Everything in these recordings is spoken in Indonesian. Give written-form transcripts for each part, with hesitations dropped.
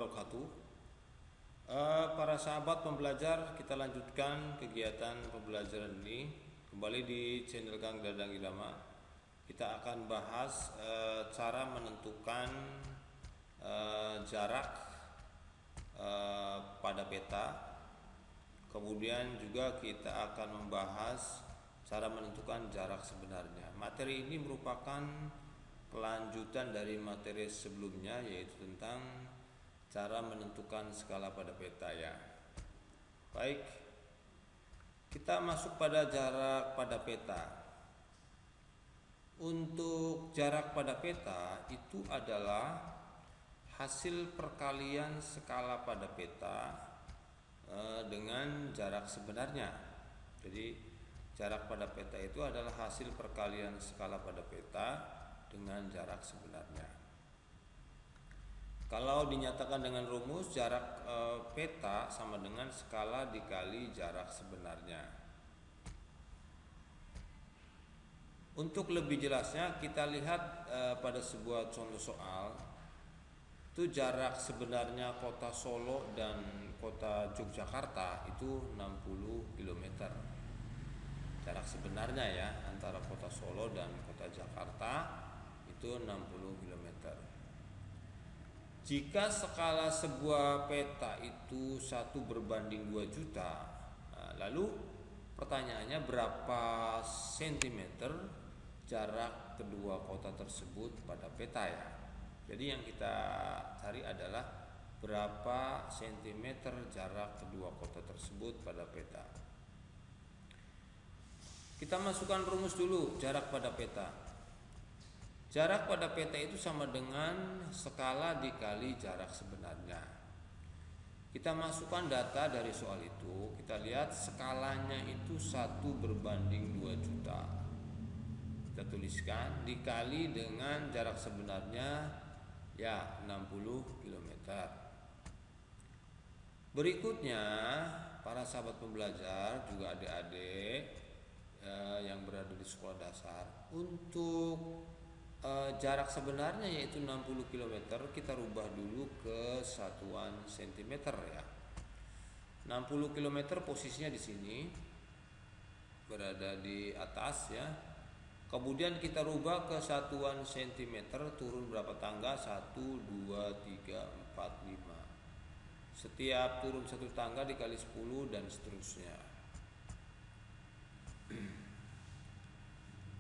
wabarakatuh. Para sahabat pembelajar, kita lanjutkan kegiatan pembelajaran ini kembali di channel Kang Dadang Irama. Kita akan bahas cara menentukan jarak pada peta. Kemudian juga kita akan membahas cara menentukan jarak sebenarnya. Materi ini merupakan kelanjutan dari materi sebelumnya, yaitu tentang cara menentukan skala pada peta ya. Baik, kita masuk pada jarak pada peta. Untuk jarak pada peta itu adalah hasil perkalian skala pada peta dengan jarak sebenarnya. Jadi jarak pada peta itu adalah hasil perkalian skala pada peta dengan jarak sebenarnya. Kalau dinyatakan dengan rumus, jarak peta sama dengan skala dikali jarak sebenarnya. Untuk lebih jelasnya kita lihat pada sebuah contoh soal. Itu jarak sebenarnya kota Solo dan kota Yogyakarta itu 60 km. Jarak sebenarnya ya antara kota Solo dan kota Jakarta itu 60 km. Jika skala sebuah peta itu 1 berbanding 2 juta, lalu pertanyaannya berapa sentimeter jarak kedua kota tersebut pada peta ya. Jadi yang kita cari adalah berapa sentimeter jarak kedua kota tersebut pada peta. Kita masukkan rumus dulu jarak pada peta. Jarak pada peta itu sama dengan skala dikali jarak sebenarnya. Kita masukkan data dari soal itu. Kita lihat skalanya itu 1 berbanding 2 juta. Kita tuliskan dikali dengan jarak sebenarnya ya 60 km. Berikutnya para sahabat pembelajar juga adik-adik yang berada di sekolah dasar, untuk jarak sebenarnya yaitu 60 km kita rubah dulu ke satuan cm ya. 60 km posisinya di sini berada di atas ya. Kemudian kita rubah ke satuan cm, turun berapa tangga? 1 2 3 4 5. Setiap turun 1 tangga dikali 10 dan seterusnya.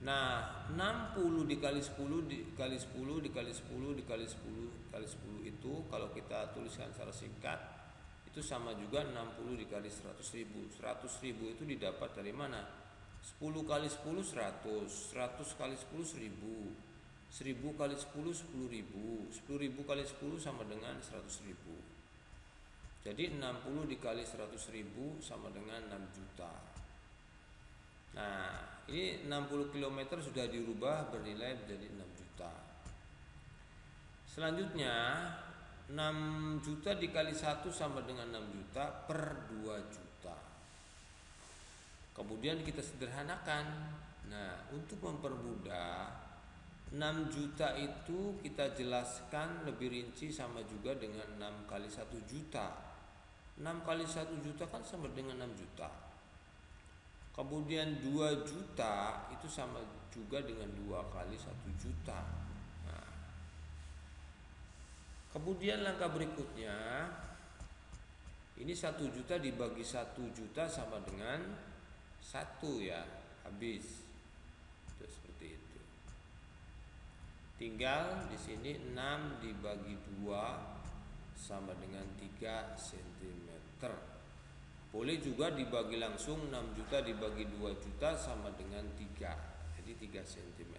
Nah, 60 dikali 10 dikali 10 dikali 10 dikali 10 dikali 10 itu kalau kita tuliskan secara singkat itu sama juga 60 dikali 100.000. 100.000 itu didapat dari mana? 10 kali 10 100, 100 kali 10 1000, 1000 kali 10 10.000, 10.000 kali 10 sama dengan 100.000. Jadi 60 dikali 100.000 sama dengan 6 juta. Nah, ini 60 km sudah dirubah bernilai menjadi 6 juta. Selanjutnya 6 juta dikali 1 sama dengan 6 juta per 2 juta. Kemudian kita sederhanakan. Nah, untuk mempermudah 6 juta itu kita jelaskan lebih rinci sama juga dengan 6 kali 1 juta. 6 kali 1 juta kan sama dengan 6 juta. Kemudian 2 juta itu sama juga dengan 2 kali 1 juta. Nah, kemudian langkah berikutnya, ini 1 juta dibagi 1 juta sama dengan 1 ya, habis. Itu seperti itu. Tinggal di sini 6 dibagi 2 sama dengan 3 cm. Boleh juga dibagi langsung, 6 juta dibagi 2 juta sama dengan 3. Jadi 3 cm.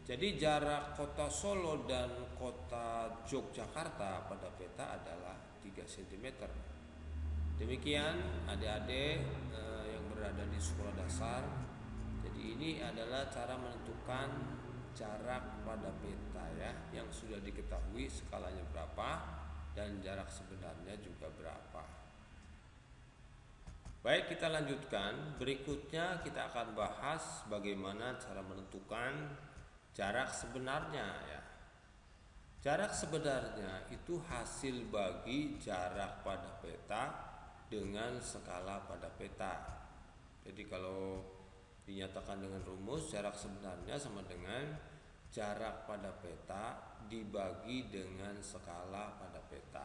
Jadi jarak kota Solo dan kota Yogyakarta pada peta adalah 3 cm. Demikian adik-adik yang berada di sekolah dasar. Jadi ini adalah cara menentukan jarak pada peta ya, yang sudah diketahui skalanya berapa dan jarak sebenarnya juga berapa. Baik, kita lanjutkan. Berikutnya kita akan bahas bagaimana cara menentukan jarak sebenarnya ya. Jarak sebenarnya itu hasil bagi jarak pada peta dengan skala pada peta. Jadi kalau dinyatakan dengan rumus, jarak sebenarnya sama dengan jarak pada peta dibagi dengan skala pada peta.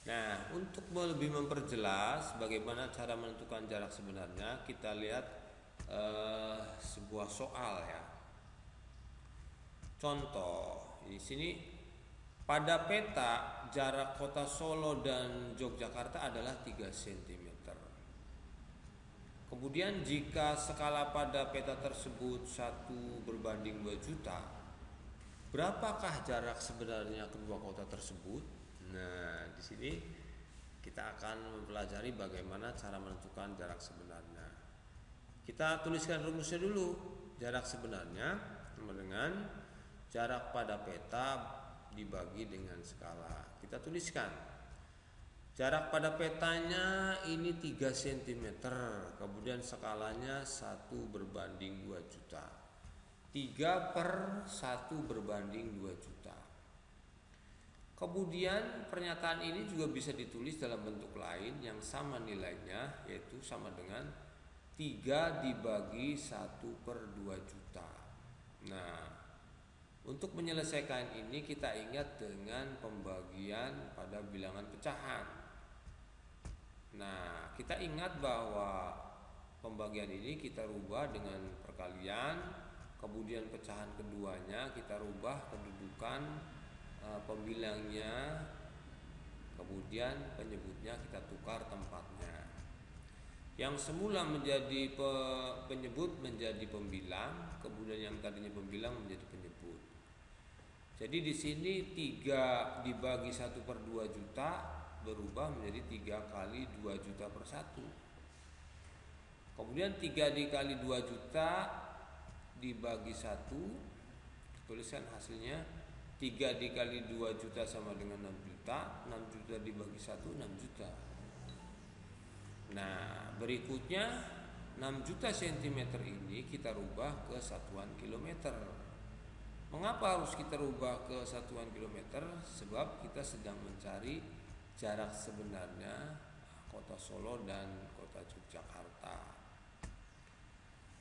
Nah, untuk lebih memperjelas bagaimana cara menentukan jarak sebenarnya, kita lihat sebuah soal ya. Contoh di sini, pada peta jarak kota Solo dan Yogyakarta adalah 3 cm. Kemudian jika skala pada peta tersebut 1:2 juta, berapakah jarak sebenarnya kedua kota tersebut? Nah, di sini kita akan mempelajari bagaimana cara menentukan jarak sebenarnya. Kita tuliskan rumusnya dulu. Jarak sebenarnya sama dengan jarak pada peta dibagi dengan skala. Kita tuliskan jarak pada petanya ini 3 cm, kemudian skalanya 1:2 juta. 3/1/2 juta. Kemudian pernyataan ini juga bisa ditulis dalam bentuk lain yang sama nilainya, yaitu sama dengan 3 dibagi 1/2 juta. Nah, untuk menyelesaikan ini kita ingat dengan pembagian pada bilangan pecahan. Nah, kita ingat bahwa pembagian ini kita rubah dengan perkalian, kemudian pecahan keduanya kita rubah kedudukan pembilangnya, kemudian penyebutnya kita tukar tempatnya. Yang semula menjadi penyebut menjadi pembilang, kemudian yang tadinya pembilang menjadi penyebut. Jadi di sini 3 dibagi 1/2 juta berubah menjadi 3 kali 2 juta per 1. Kemudian 3 dikali 2 juta dibagi 1, tuliskan hasilnya. 3 dikali 2 juta sama dengan 6 juta. 6 juta dibagi 1, 6 juta. Nah, berikutnya 6 juta cm ini kita rubah ke satuan kilometer. Mengapa harus kita rubah ke satuan kilometer? Sebab kita sedang mencari jarak sebenarnya kota Solo dan kota Yogyakarta.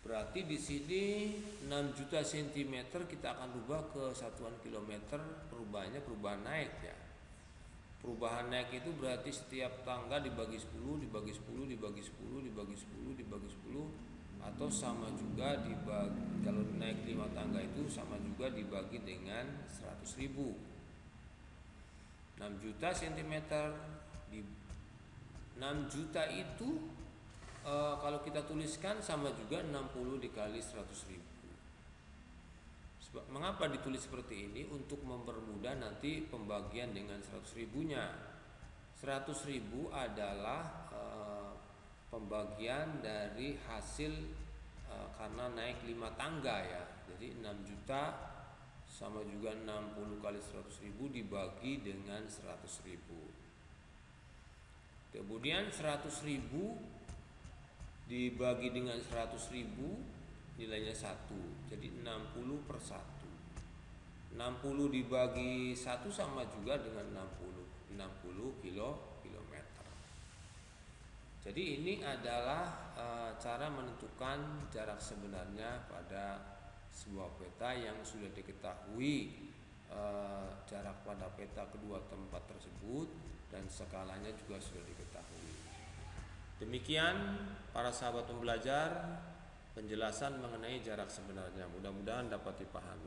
Berarti di sini 6 juta cm kita akan rubah ke satuan kilometer, perubahannya perubahan naik ya. Perubahan naik itu berarti setiap tangga dibagi 10, dibagi 10, dibagi 10, dibagi 10, dibagi 10, atau sama juga dibagi, kalau naik 5 tangga itu sama juga dibagi dengan 100.000. 6 juta cm di 6 juta itu kalau kita tuliskan sama juga 60 dikali 100.000. Mengapa ditulis seperti ini? Untuk mempermudah nanti pembagian dengan 100.000-nya. 100.000 adalah pembagian dari hasil karena naik 5 tangga ya. Jadi 6 juta sama juga 60 kali 100.000 dibagi dengan 100.000. Kemudian 100.000 dibagi dengan 100.000 nilainya 1. Jadi 60/1. 60 dibagi 1 sama juga dengan 60 kilometer. Jadi ini adalah cara menentukan jarak sebenarnya pada sebuah peta yang sudah diketahui jarak pada peta kedua tempat tersebut dan skalanya juga sudah diketahui. Demikian para sahabat pembelajar penjelasan mengenai jarak sebenarnya. Mudah-mudahan dapat dipahami.